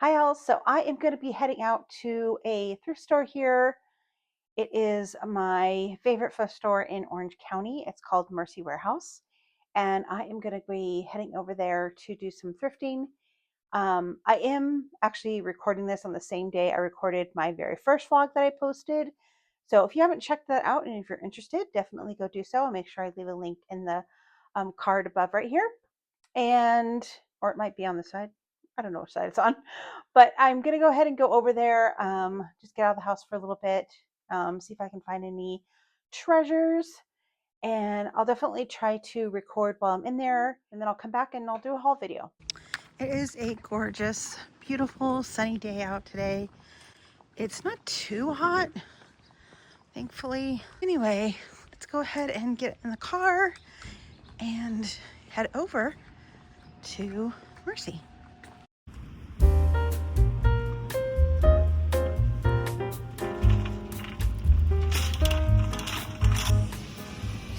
Hi all, so I am going to be heading out to a thrift store here. It is my favorite thrift store in Orange County. It's called Mercy Warehouse, and I am going to be heading over there to do some thrifting. I am actually recording this on the same day I recorded my very first vlog that I posted. So if you haven't checked that out and if you're interested, definitely go do so. I'll make sure I leave a link in the card above right here, and or it might be on the side. I don't know which side it's on, but I'm gonna go ahead and go over there. Just get out of the house for a little bit, see if I can find any treasures, and I'll definitely try to record while I'm in there, and then I'll come back and I'll do a haul video. It is a gorgeous, beautiful, sunny day out today. It's not too hot, thankfully. Anyway, let's go ahead and get in the car and head over to Mercy.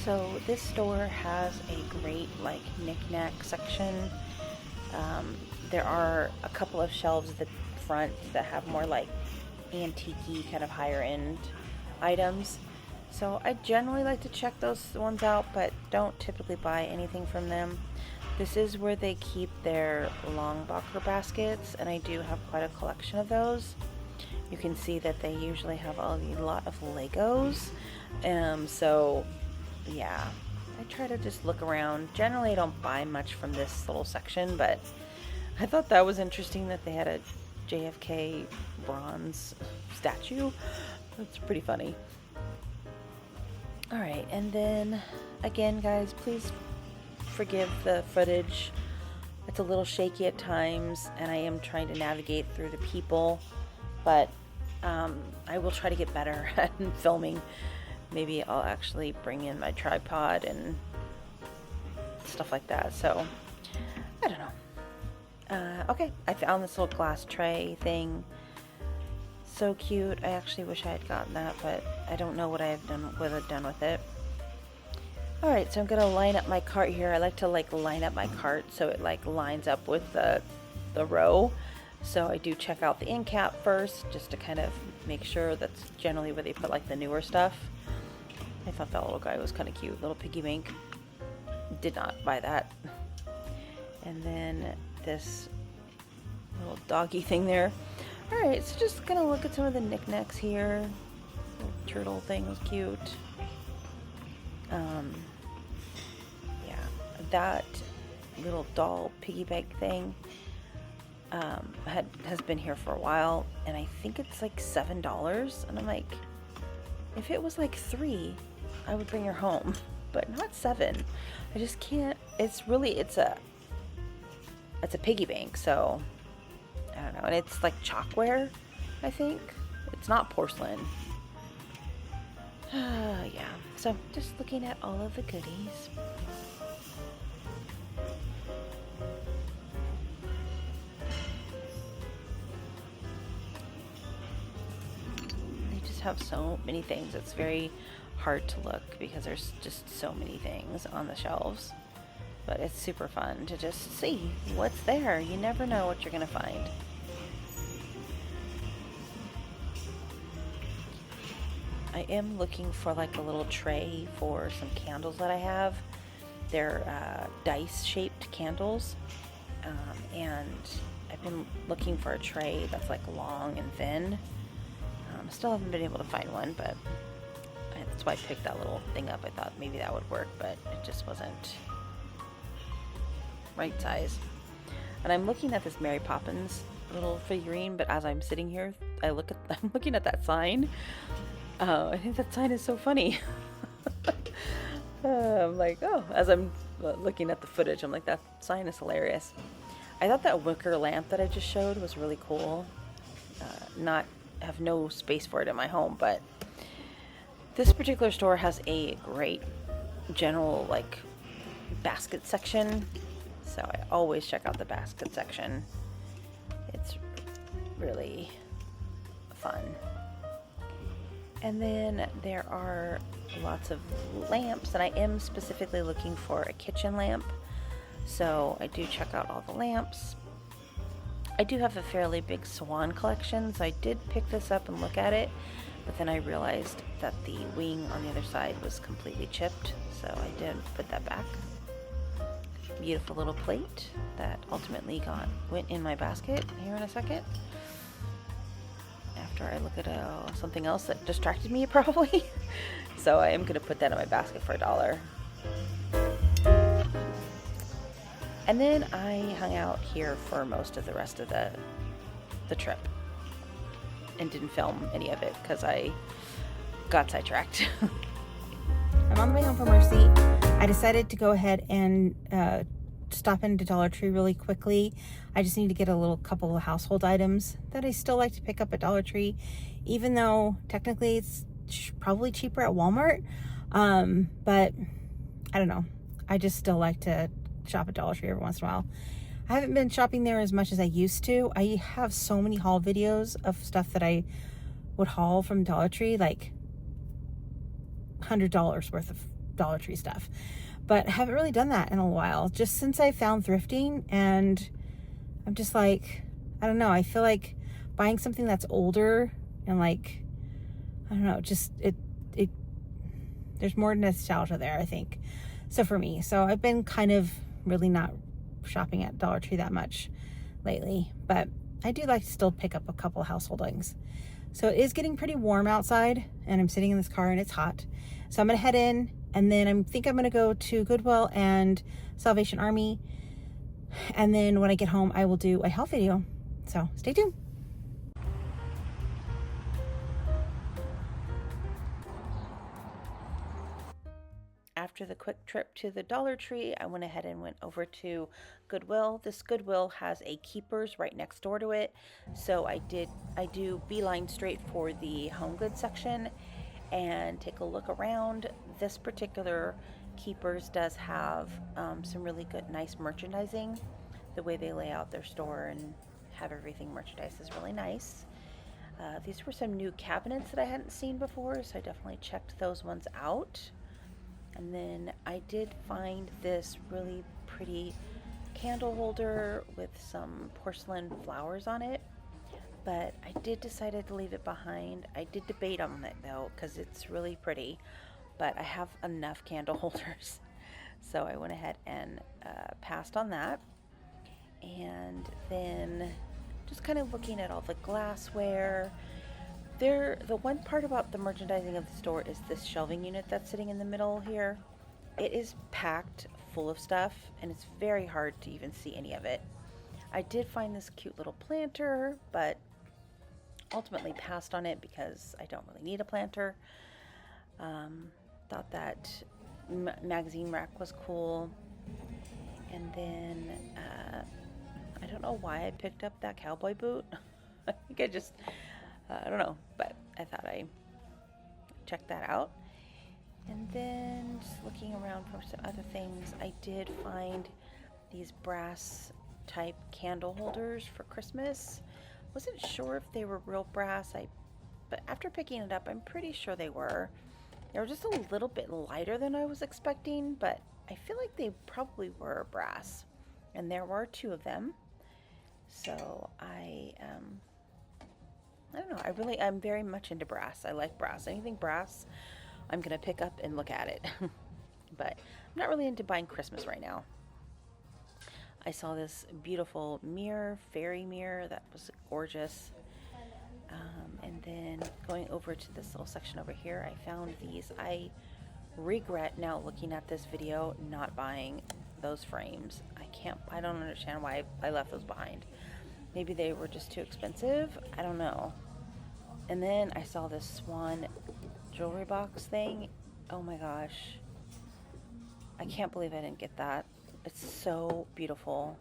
So this store has a great like knick-knack section. There are a couple of shelves at the front that have more like antique-y kind of higher end items. So I generally like to check those ones out, but don't typically buy anything from them. This is where they keep their long boxer baskets, and I do have quite a collection of those. You can see that they usually have a lot of Legos. So yeah, I try to just look around. Generally, I don't buy much from this little section, but I thought that was interesting that they had a JFK bronze statue. That's pretty funny. Alright, and then again, guys, please forgive the footage. It's a little shaky at times, and I am trying to navigate through the people, but I will try to get better at filming. Maybe I'll actually bring in my tripod and stuff like that. So, I don't know. Okay, I found this little glass tray thing. So cute. I actually wish I had gotten that, but I don't know what I've done with it. Alright, so I'm gonna line up my cart here. I like to line up my cart so it lines up with the row. So I do check out the end cap first, just to kind of make sure that's generally where they put the newer stuff. I thought that little guy was kind of cute, little piggy bank. Did not buy that. And then this little doggy thing there. Alright, so just gonna look at some of the knickknacks here. Little turtle thing was cute. Yeah, that little doll piggy bank thing has been here for a while, and I think it's like $7. And I'm like, if it was like $3, I would bring her home, but not $7. I just can't. It's a piggy bank, so I don't know. And it's like chalkware, I think. It's not porcelain. Yeah. So just looking at all of the goodies. They just have so many things. It's very hard to look because there's just so many things on the shelves. But it's super fun to just see what's there. You never know what you're gonna find. I am looking for like a little tray for some candles that I have. They're dice shaped candles, and I've been looking for a tray that's like long and thin. Still haven't been able to find one, but that's why I picked that little thing up. I thought maybe that would work, but it just wasn't right size. And I'm looking at this Mary Poppins little figurine, but as I'm sitting here, I'm looking at that sign. I think that sign is so funny. I'm like, oh, as I'm looking at the footage, I'm like, that sign is hilarious. I thought that wicker lamp that I just showed was really cool. Have no space for it in my home, but this particular store has a great general basket section, so I always check out the basket section. It's really fun. And then there are lots of lamps, and I am specifically looking for a kitchen lamp, so I do check out all the lamps. I do have a fairly big swan collection, so I did pick this up and look at it, but then I realized that the wing on the other side was completely chipped, so I did put that back. Beautiful little plate that ultimately went in my basket here in a second. After I look at something else that distracted me probably. So I am going to put that in my basket for $1. And then I hung out here for most of the rest of the trip and didn't film any of it because I got sidetracked. I'm on the way home from Mercy. I decided to go ahead and stop into Dollar Tree really quickly. I just need to get a couple of household items that I still like to pick up at Dollar Tree, even though technically it's probably cheaper at Walmart. But I don't know. I just still like to shop at Dollar Tree every once in a while. I haven't been shopping there as much as I used to. I have so many haul videos of stuff that I would haul from Dollar Tree, like $100 worth of Dollar Tree stuff. But I haven't really done that in a while, just since I found thrifting, and I'm just like, I don't know, I feel like buying something that's older and like, I don't know, just there's more nostalgia there, I think. So for me, I've been kind of really not shopping at Dollar Tree that much lately, but I do like to still pick up a couple of household things. So it is getting pretty warm outside, and I'm sitting in this car and it's hot. So I'm gonna head in, and then I think I'm gonna go to Goodwill and Salvation Army. And then when I get home, I will do a haul video. So stay tuned. After the quick trip to the Dollar Tree, I went ahead and went over to Goodwill. This Goodwill has a Keepers right next door to it. So I do beeline straight for the home goods section and take a look around. This particular Keepers does have some really good, nice merchandising. The way they lay out their store and have everything merchandised is really nice. These were some new cabinets that I hadn't seen before, so I definitely checked those ones out. And then I did find this really pretty candle holder with some porcelain flowers on it, but I did decide to leave it behind. I did debate on it though, because it's really pretty, but I have enough candle holders. So I went ahead and passed on that. And then just kind of looking at all the glassware. The one part about the merchandising of the store is this shelving unit that's sitting in the middle here. It is packed full of stuff, and it's very hard to even see any of it. I did find this cute little planter, but ultimately passed on it because I don't really need a planter. Thought that magazine rack was cool. And then I don't know why I picked up that cowboy boot. I think I just I don't know, but I thought I'd check that out. And then just looking around for some other things, I did find these brass type candle holders for Christmas. Wasn't sure if they were real brass, but after picking it up, I'm pretty sure they were. They were just a little bit lighter than I was expecting, but I feel like they probably were brass. And there were 2 of them. So I don't know, I'm very much into brass. I like brass. Anything brass, I'm going to pick up and look at it. But I'm not really into buying Christmas right now. I saw this beautiful mirror, fairy mirror, that was gorgeous. And then going over to this little section over here, I found these. I regret now looking at this video not buying those frames. I don't understand why I left those behind. Maybe they were just too expensive. I don't know. And then I saw this swan jewelry box thing. Oh my gosh. I can't believe I didn't get that. It's so beautiful.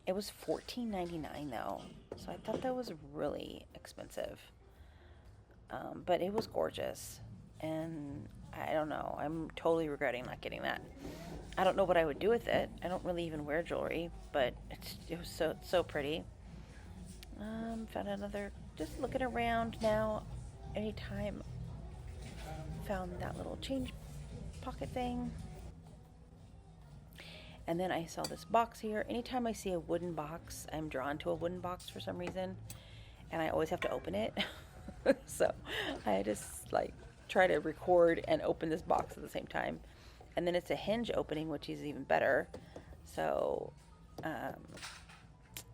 It was $14.99 though. So I thought that was really expensive. But it was gorgeous. And I don't know. I'm totally regretting not getting that. I don't know what I would do with it. I don't really even wear jewelry, but it was so pretty. Found another, just looking around now, anytime found that little change pocket thing. And then I saw this box here. Anytime I see a wooden box, I'm drawn to a wooden box for some reason, and I always have to open it. So I just like try to record and open this box at the same time. And then it's a hinge opening, which is even better. So um,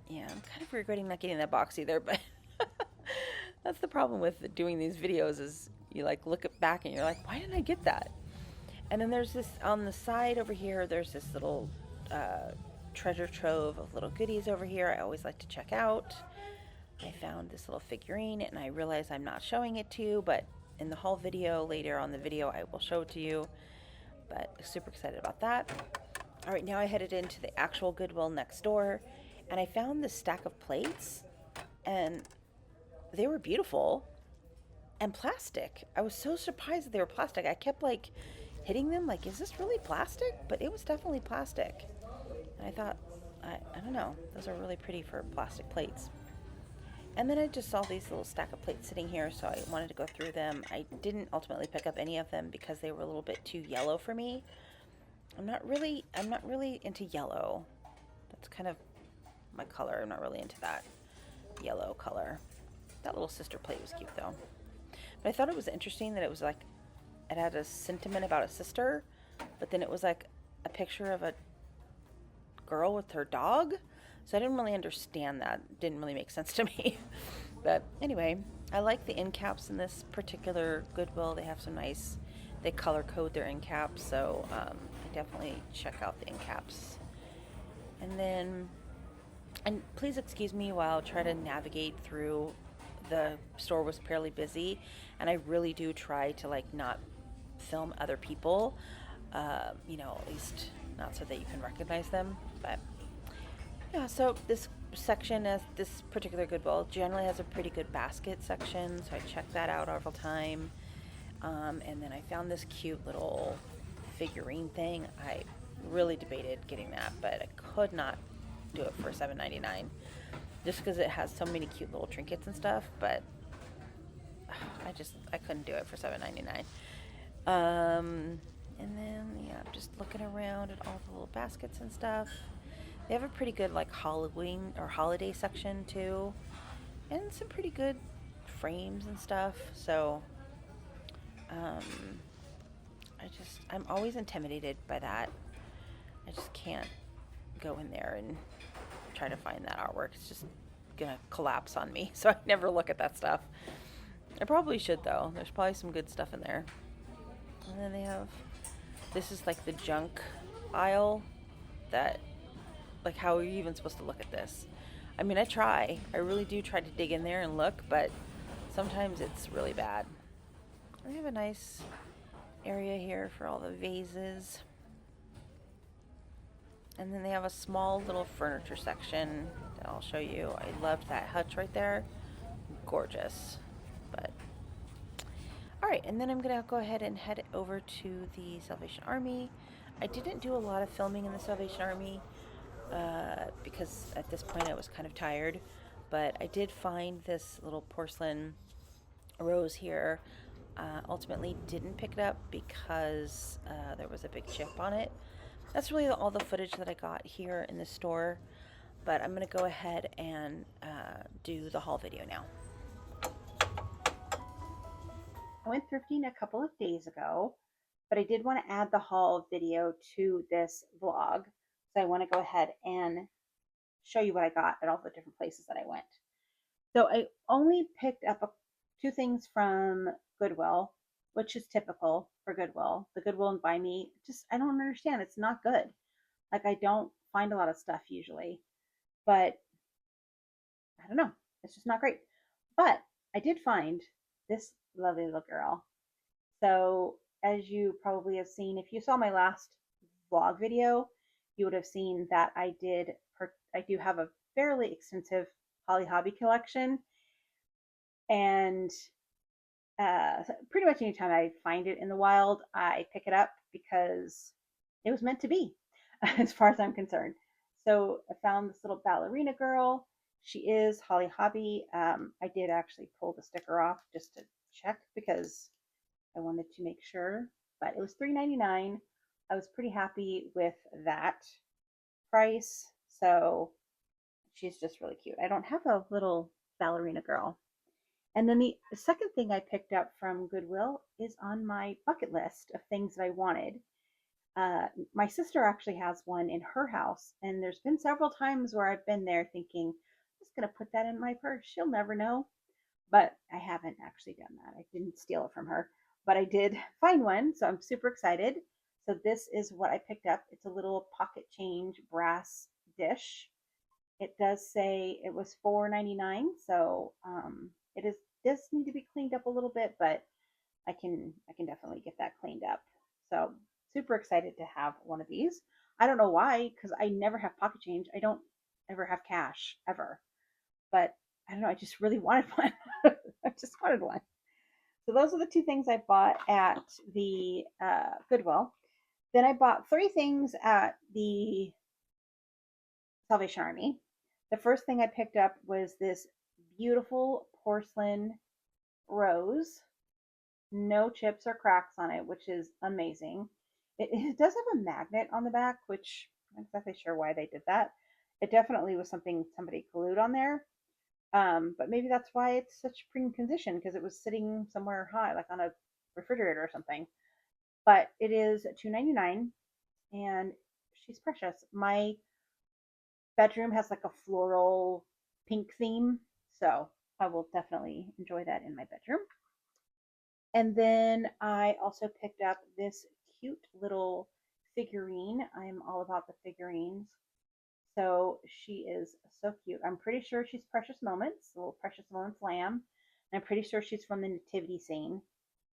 yeah, I'm kind of regretting not getting that box either, but that's the problem with doing these videos is you like look back and you're like, why didn't I get that? And then there's this on the side over here, there's this little uh, treasure trove of little goodies over here I always like to check out. I found this little figurine and I realize I'm not showing it to you, but in the haul video, later on the video, I will show it to you. But super excited about that. All right, now I headed into the actual Goodwill next door and I found this stack of plates and they were beautiful and plastic. I was so surprised that they were plastic. I kept like hitting them like, is this really plastic? But it was definitely plastic. And I thought, I don't know, those are really pretty for plastic plates. And then I just saw these little stack of plates sitting here, so I wanted to go through them. I didn't ultimately pick up any of them because they were a little bit too yellow for me. I'm not really into yellow. That's kind of my color. I'm not really into that yellow color. That little sister plate was cute though. But I thought it was interesting that it was like it had a sentiment about a sister, but then it was like a picture of a girl with her dog. So I didn't really understand that. It didn't really make sense to me. But anyway, I like the end caps in this particular Goodwill. They have some nice, they color code their end caps. So I definitely check out the end caps. And then, and please excuse me while I try to navigate through. The store was fairly busy, and I really do try to like not film other people. At least not so that you can recognize them. But yeah, so this section, as this particular Goodwill, generally has a pretty good basket section, so I check that out all the time. And then I found this cute little figurine thing. I really debated getting that, but I could not do it for $7.99, just because it has so many cute little trinkets and stuff. But I couldn't do it for $7.99. And then yeah, I'm just looking around at all the little baskets and stuff. They have a pretty good like Halloween or holiday section too, and some pretty good frames and stuff. So I'm always intimidated by that. I just can't go in there and try to find that artwork. It's just gonna collapse on me. So I never look at that stuff. I probably should though. There's probably some good stuff in there. And then they have, this is like the junk aisle that, like, how are you even supposed to look at this? I mean, I really do try to dig in there and look, but sometimes it's really bad. They have a nice area here for all the vases. And then they have a small little furniture section that I'll show you. I loved that hutch right there. Gorgeous. But all right, and then I'm gonna go ahead and head over to the Salvation Army. I didn't do a lot of filming in the Salvation Army because at this point I was kind of tired, but I did find this little porcelain rose here. Ultimately didn't pick it up because there was a big chip on it. That's really all the footage that I got here in the store, but I'm gonna go ahead and do the haul video now. I went thrifting a couple of days ago, but I did want to add the haul video to this vlog. So I want to go ahead and show you what I got at all the different places that I went. So I only picked up two things from Goodwill, which is typical for Goodwill. The Goodwill and Buy Me, just, I don't understand. It's not good. Like, I don't find a lot of stuff usually, but I don't know. It's just not great. But I did find this lovely little girl. So as you probably have seen, if you saw my last vlog video, you would have seen that I do have a fairly extensive Holly Hobby collection, and pretty much anytime I find it in the wild, I pick it up because it was meant to be, as far as I'm concerned. So I found this little ballerina girl. She is Holly Hobby. I did actually pull the sticker off just to check because I wanted to make sure, but it was $3.99. I was pretty happy with that. price. So she's just really cute. I don't have a little ballerina girl. And then the second thing I picked up from Goodwill is on my bucket list of things that I wanted. My sister actually has one in her house, and there's been several times where I've been there thinking, I'm just going to put that in my purse. She'll never know. But I haven't actually done that. I didn't steal it from her, but I did find one. So I'm super excited. So this is what I picked up. It's a little pocket change brass dish. It does say it was $4.99, so it is does need to be cleaned up a little bit, but I can definitely get that cleaned up. So super excited to have one of these. I don't know why, because I never have pocket change. I don't ever have cash ever, but I don't know. I just really wanted one. I just wanted one. So those are the two things I bought at the Goodwill. Then I bought three things at the Salvation Army. The first thing I picked up was this beautiful porcelain rose, no chips or cracks on it, which is amazing. It does have a magnet on the back, which I'm not exactly sure why they did that. It definitely was something somebody glued on there. But maybe that's why it's such prime condition, because it was sitting somewhere high, like on a refrigerator or something. But it is $2.99, and she's precious. My bedroom has like a floral pink theme, so I will definitely enjoy that in my bedroom. And then I also picked up this cute little figurine. I'm all about the figurines. So she is so cute. I'm pretty sure she's Precious Moments, the little Precious Moments lamb. And I'm pretty sure she's from the nativity scene,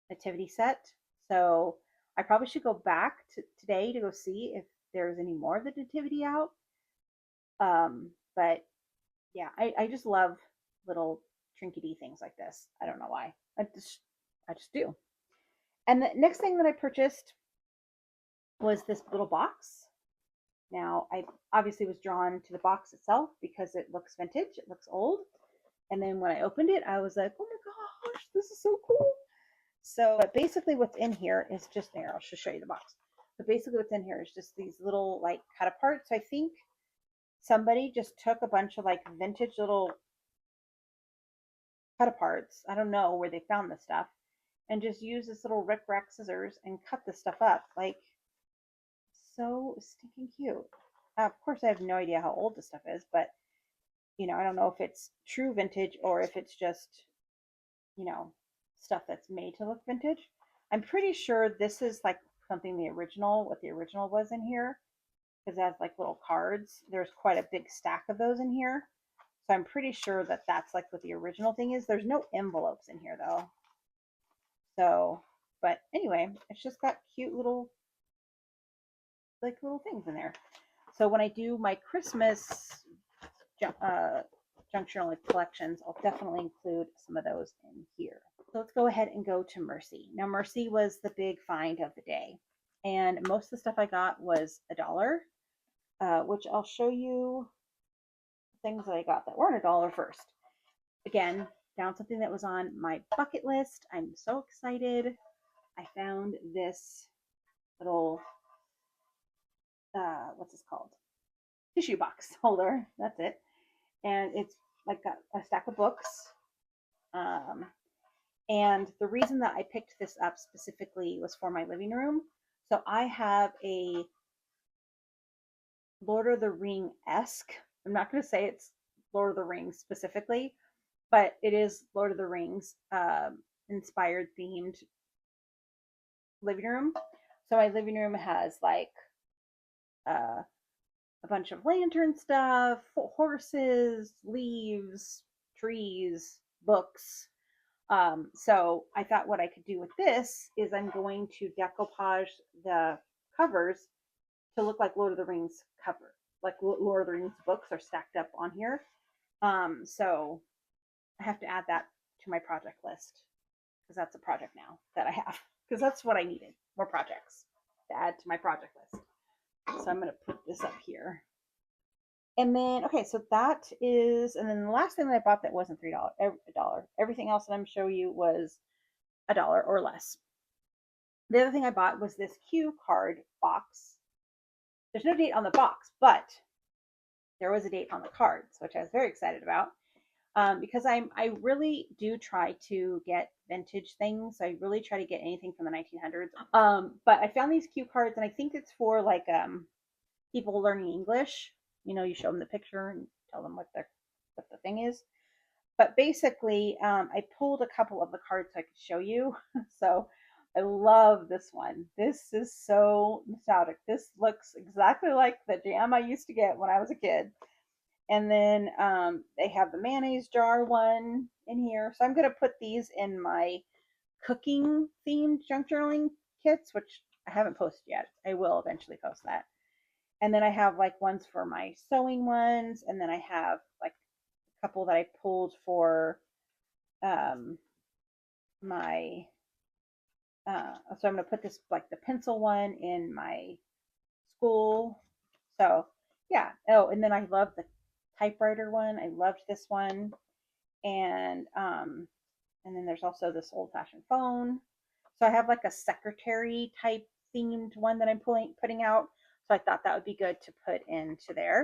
nativity set. So I probably should go back today to go see if there's any more of the nativity out. But yeah, I just love little trinkety things like this. I don't know why. I just do. And the next thing that I purchased was this little box. Now, I obviously was drawn to the box itself because it looks vintage, it looks old. And then when I opened it, I was like, oh my gosh, this is so cool. So basically what's in here is just there. I'll just show you the box. But basically what's in here is just these little like cut aparts. I think somebody just took a bunch of like vintage little cut aparts. I don't know where they found this stuff. And just used this little Rick Rack scissors and cut this stuff up. Like, so stinking cute. Of course, I have no idea how old this stuff is, but I don't know if it's true vintage or if it's just, stuff that's made to look vintage. I'm pretty sure this is like something what the original was in here, because it has like little cards. There's quite a big stack of those in here. So I'm pretty sure that that's like what the original thing is. There's no envelopes in here though. So, but anyway, it's just got cute little things in there. So when I do my Christmas junk journal collections, I'll definitely include some of those in here. So let's go ahead and go to Mercy. Now Mercy was the big find of the day, and most of the stuff I got was $1, which I'll show you things that I got that weren't $1 first. Again, found something that was on my bucket list. I'm so excited. I found this little what's this called? Tissue box holder. That's it. And it's like a stack of books. And the reason that I picked this up specifically was for my living room. So I have a Lord of the Ring-esque. I'm not going to say it's Lord of the Rings specifically, but it is Lord of the Rings inspired themed living room. So my living room has like a bunch of lantern stuff, horses, leaves, trees, books. So I thought what I could do with this is I'm going to decoupage the covers to look like Lord of the Rings cover, like Lord of the Rings books are stacked up on here. So I have to add that to my project list, because that's a project now that I have, because that's what I needed, more projects to add to my project list. So I'm going to put this up here. And then, okay, so that is, and then the last thing that I bought that wasn't $3, $1. Everything else that I'm showing you was $1 or less. The other thing I bought was this cue card box. There's no date on the box, but there was a date on the cards, which I was very excited about. Because I really do try to get vintage things. I really try to get anything from the 1900s. But I found these cue cards, and I think it's for like people learning English. You know, you show them the picture and tell them what the thing is. But basically, I pulled a couple of the cards so I could show you. So I love this one. This is so nostalgic. This looks exactly like the jam I used to get when I was a kid. And then they have the mayonnaise jar one in here. So I'm going to put these in my cooking themed junk journaling kits, which I haven't posted yet. I will eventually post that. And then I have like ones for my sewing ones. And then I have like a couple that I pulled for um, my, so I'm going to put this like the pencil one in my school. So yeah. Oh, and then I love the typewriter one. I loved this one. And and then there's also this old fashioned phone. So I have like a secretary type themed one that I'm putting out. So I thought that would be good to put into there.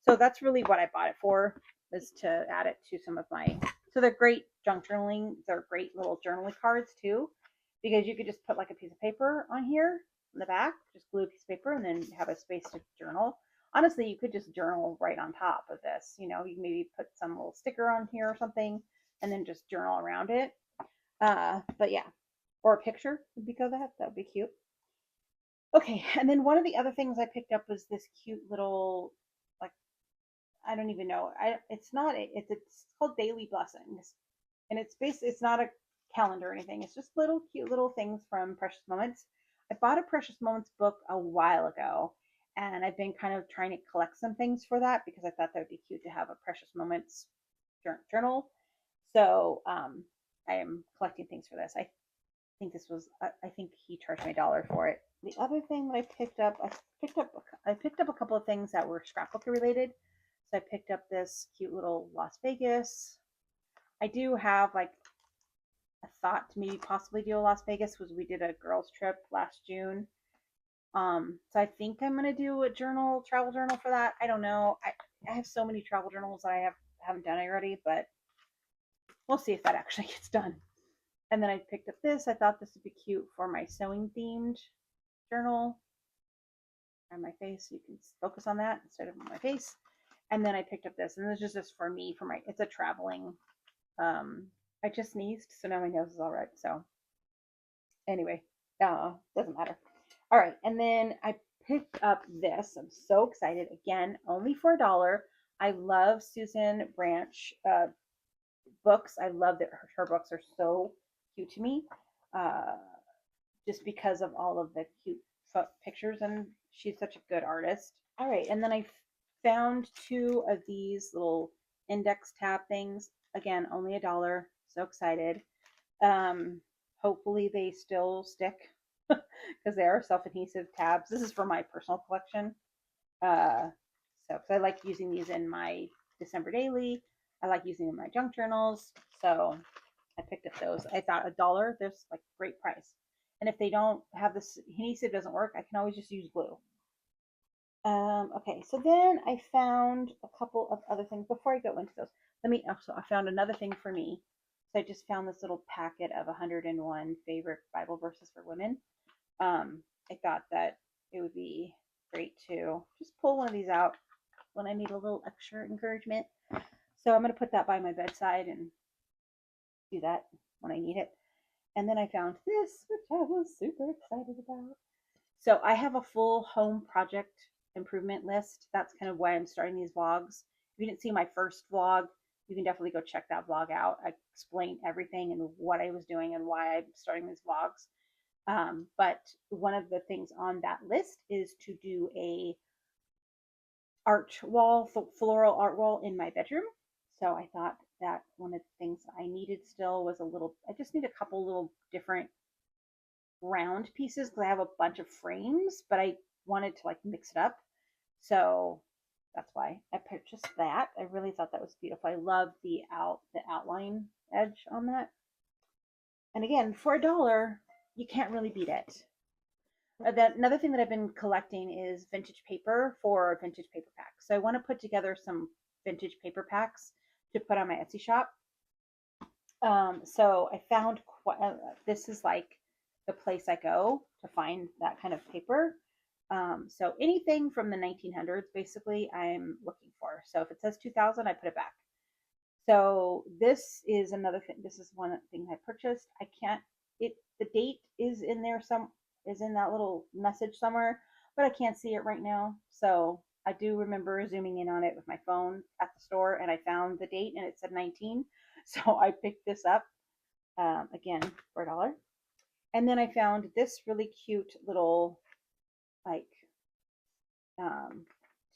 So that's really what I bought it for, is to add it to some of my. So they're great junk journaling. They're great little journaling cards too, because you could just put like a piece of paper on here in the back, just glue a piece of paper, and then have a space to journal. Honestly, you could just journal right on top of this. You know, you can maybe put some little sticker on here or something, and then just journal around it. But yeah, or a picture would be good. That would be cute. Okay, and then one of the other things I picked up was this cute little, like, I don't even know. It's not it's called Daily Blessings, and it's not a calendar or anything. It's just little cute little things from Precious Moments. I bought a Precious Moments book a while ago, and I've been kind of trying to collect some things for that because I thought that would be cute to have a Precious Moments journal. So I am collecting things for this. I think this was I think he charged me $1 for it. The other thing that I picked up a couple of things that were scrapbooker related. So I picked up this cute little Las Vegas. I do have like a thought to maybe possibly do a Las Vegas, was we did a girls trip last June. So I think I'm gonna do a travel journal for that. I don't know. I have so many travel journals that haven't done already, but we'll see if that actually gets done. And then I picked up this. I thought this would be cute for my sewing themed journal on my face. You can focus on that instead of on my face. And then I picked up this, and this is just for me, it's a traveling. I just sneezed, so now my nose is all right. So anyway, doesn't matter. All right, and then I picked up this. I'm so excited. Again, only for $1. I love Susan Branch books. I love that her books are so cute to me, uh, just because of all of the cute pictures, and she's such a good artist. All right, and then I found two of these little index tab things. Again, only $1. So excited. Hopefully they still stick because they are self-adhesive tabs. This is for my personal collection. So because I like using these in my December daily. I like using them in my junk journals. So I picked up those. I thought $1, there's like great price. And if they don't have this adhesive doesn't work, I can always just use glue. Okay, so then I found a couple of other things before I go into those. I found another thing for me. So I just found this little packet of 101 favorite Bible verses for women. I thought that it would be great to just pull one of these out when I need a little extra encouragement. So I'm going to put that by my bedside and do that when I need it. And then I found this, which I was super excited about. So I have a full home project improvement list. That's kind of why I'm starting these vlogs. If you didn't see my first vlog, you can definitely go check that vlog out. I explained everything and what I was doing and why I'm starting these vlogs. But one of the things on that list is to do a floral art wall in my bedroom. So I thought that one of the things I needed still was I just need a couple little different round pieces because I have a bunch of frames, but I wanted to like mix it up. So that's why I purchased that. I really thought that was beautiful. I love the outline edge on that. And again, for $1, you can't really beat it. Another thing that I've been collecting is vintage paper for vintage paper packs. So I want to put together some vintage paper packs to put on my Etsy shop. So I found this is like the place I go to find that kind of paper. So anything from the 1900s, basically, I'm looking for. So if it says 2000, I put it back. So this is another thing. This is one thing I purchased. I can't. It the date is in there. Some is in that little message somewhere, but I can't see it right now. So I do remember zooming in on it with my phone at the store, and I found the date, and it said 19. So I picked this up again for $1. And then I found this really cute little like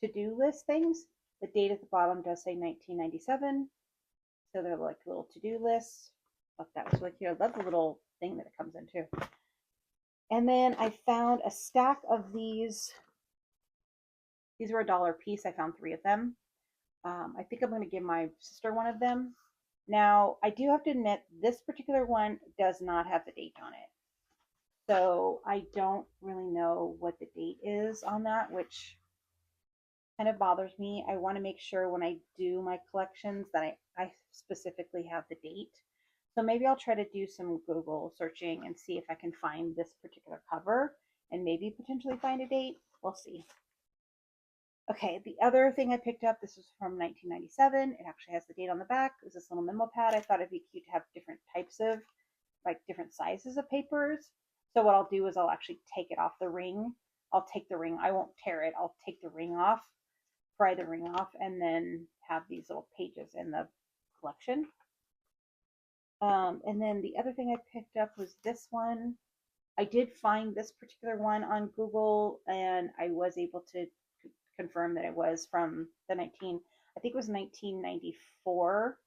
to-do list things. The date at the bottom does say 1997. So they're like little to-do lists. But that was really cute. I love the little thing that it comes in too. And then I found a stack of these. These were $1 a piece. I found 3 of them. I think I'm going to give my sister one of them. Now, I do have to admit, this particular one does not have the date on it. So I don't really know what the date is on that, which kind of bothers me. I want to make sure when I do my collections that I specifically have the date. So maybe I'll try to do some Google searching and see if I can find this particular cover and maybe potentially find a date. We'll see. Okay, the other thing I picked up, this was from 1997. It actually has the date on the back. It was this little memo pad. I thought it'd be cute to have different types of, like different sizes of papers. So what I'll do is I'll actually take it off the ring. I'll take the ring. I won't tear it. I'll take the ring off, pry the ring off, and then have these little pages in the collection. And then the other thing I picked up was this one. I did find this particular one on Google, and I was able to confirm that it was from the I think it was 1994,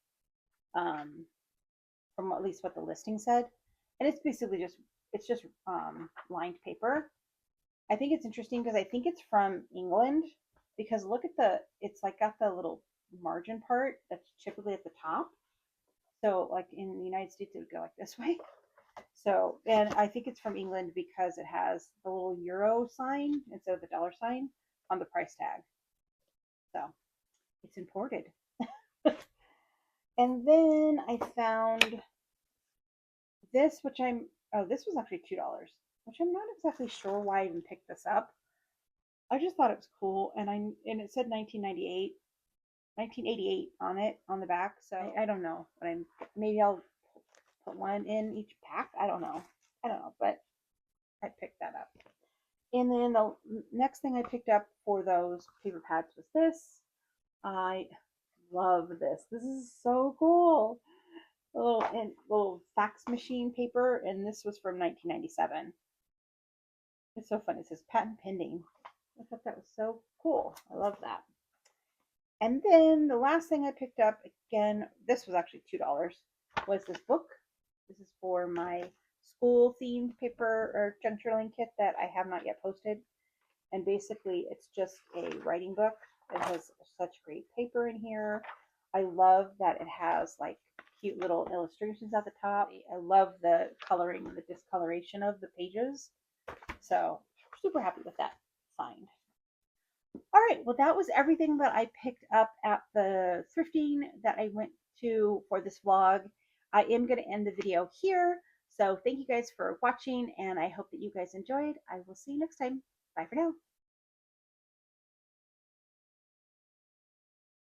from at least what the listing said. And it's basically just lined paper. I think it's interesting because I think it's from England because look at it's like got the little margin part that's typically at the top. So like in the United States, it would go like this way. So, and I think it's from England because it has the little euro sign instead of the dollar sign on the price tag. So it's imported. And then I found this, this was actually $2, which I'm not exactly sure why I even picked this up. I just thought it was cool, and it said 1988 on it on the back. So I don't know, but maybe I'll put one in each pack. I don't know, but I picked that up. And then the next thing I picked up for those paper pads was this. I love this. This is so cool. A little fax machine paper, and this was from 1997. It's so fun. It says patent pending. I thought that was so cool. I love that. And then the last thing I picked up, again, this was actually $2, was this book. This is for my school themed paper or junk journaling kit that I have not yet posted. And basically, it's just a writing book. It has such great paper in here. I love that it has like cute little illustrations at the top. I love the coloring and the discoloration of the pages. So super happy with that find. All right, well, that was everything that I picked up at the thrifting that I went to for this vlog. I am going to end the video here. So thank you guys for watching, and I hope that you guys enjoyed. I will see you next time. Bye for now.